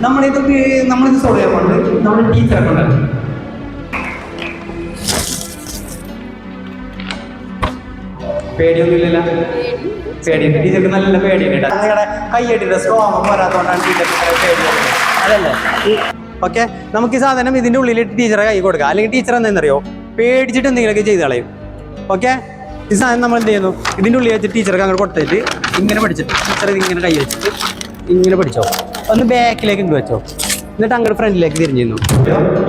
നമ്മളിത് സോൾവ് ചെയ്യാൻ കൊണ്ട് നമ്മൾ ടീച്ചറെ കൊണ്ടാണ്. പേടിയൊന്നുമില്ലല്ലോ? പേടിയുണ്ട്. ടീച്ചർക്ക് നല്ല പേടിയുണ്ട്. നിങ്ങളുടെ കൈയ്യടിയുടെ സ്ട്രോങ് പോരാത്തോണ്ടാണ് ടീച്ചർക്ക് പേടിയുള്ളത്. അതല്ലേ? ഓക്കെ, നമുക്ക് ഈ സാധനം ഇതിൻ്റെ ഉള്ളിലിട്ട് ടീച്ചറെ കൈ കൊടുക്കുക. അല്ലെങ്കിൽ ടീച്ചർ എന്താണെന്നറിയോ, പേടിച്ചിട്ട് എന്തെങ്കിലുമൊക്കെ ചെയ്ത് കളയും. ഓക്കെ, ഈ സാധനം നമ്മൾ എന്ത് ചെയ്യുന്നു, ഇതിൻ്റെ ഉള്ളിൽ വെച്ചിട്ട് ടീച്ചർക്ക് അങ്ങോട്ട് കൊടുത്തിട്ട് ഇങ്ങനെ പഠിച്ചിട്ട് ടീച്ചർ ഇതിങ്ങനെ കൈ വെച്ചിട്ട് ഇങ്ങനെ പഠിച്ചോ. ഒന്ന് ബാക്കിലേക്ക് ഇങ്ങ് വെച്ചോ, എന്നിട്ട് അങ്ങോട്ട് ഫ്രണ്ടിലേക്ക് തിരിഞ്ഞിരുന്നു.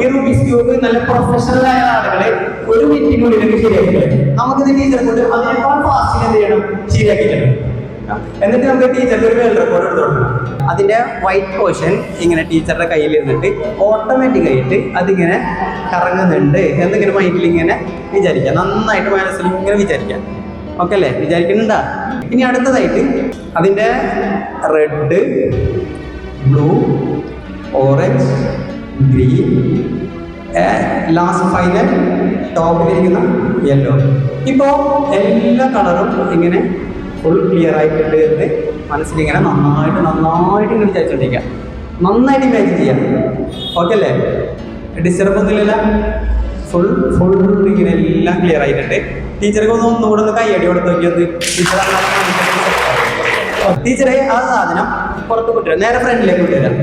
ഈ റൂബിക്സ് ക്യൂബ് നല്ല പ്രൊഫഷണൽ ആയ ആളുകളെ ഒരു മിനിറ്റിനുള്ളിലേക്ക് ശരിയാക്കില്ലേ, നമുക്കിത് ടീച്ചറെ കൊണ്ട് അതിനേക്കാൾ ഫാസ്റ്റിൽ എന്ത് ചെയ്യണം, ശരിയാക്കിയിട്ടുണ്ട്. എന്നിട്ട് നമുക്ക് ടീച്ചർക്ക് ഒരു വേൾഡ് റെക്കോർഡ് എടുത്ത് കൊടുക്കണം. അതിൻ്റെ വൈറ്റ് പോർഷൻ ഇങ്ങനെ ടീച്ചറുടെ കയ്യിൽ ഇരുന്നിട്ട് ഓട്ടോമാറ്റിക്കായിട്ട് അതിങ്ങനെ കറങ്ങുന്നുണ്ട് എന്നിങ്ങനെ മൈൻഡിൽ ഇങ്ങനെ വിചാരിക്കാം. നന്നായിട്ട് മനസ്സിൽ ഇങ്ങനെ വിചാരിക്കാം. ഓക്കെ അല്ലേ? വിചാരിക്കുന്നുണ്ടാ? ഇനി അടുത്തതായിട്ട് അതിൻ്റെ red, blue, orange, green, last final ടോപ്പിലിരിക്കുന്ന യെല്ലോ. ഇപ്പോൾ എല്ലാ കളറും ഇങ്ങനെ ഫുൾ ക്ലിയർ ആയിട്ടുണ്ട് എന്ന് മനസ്സിലിങ്ങനെ നന്നായിട്ട് ഇങ്ങനെ വിചാരിച്ചോണ്ടിരിക്കുക. നന്നായിട്ട് ഇമാജിൻ ചെയ്യാം. ഓക്കെ അല്ലേ? ഡിസ്റ്റർബ് ഒന്നുമില്ല. ഫുൾ ഇങ്ങനെ എല്ലാം ക്ലിയർ ആയിട്ടുണ്ട്. ടീച്ചർക്ക് ഒന്നുകൂടെ ഒന്ന് കൈയടി കൊടുത്ത് നോക്കിയത് ടീച്ചറെ ആ സാധനം പുറത്ത് കൊണ്ടുവരാം. നേരെ ഫ്രണ്ടിലേക്ക് കൊണ്ടുവരാം.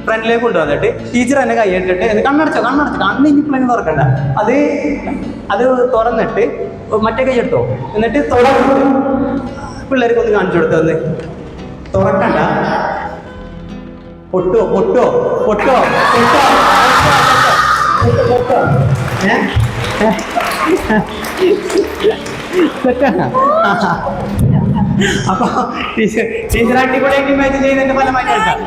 ഫ്രണ്ടിലേക്ക് കൊണ്ടുവന്നിട്ട് ടീച്ചർ തന്നെ കൈയിട്ടിട്ട് കണ്ണടച്ചോ കണ്ണ് ഇനിപ്പോഴെങ്കിലും തുറക്കണ്ട. അത് തുറന്നിട്ട് മറ്റേ കൈ എടുത്തോ. എന്നിട്ട് തുറന്നിട്ട് പിള്ളേർക്ക് ഒന്ന് കാണിച്ചു കൊടുത്തു. ഒന്ന് തുറക്കണ്ട. പൊട്ടോ അപ്പൊ ടീച്ചർ അടിപൊളിയായിട്ട് ഇമാജിൻ ചെയ്യുന്നതിന്റെ ഫലമായിട്ടാണ്.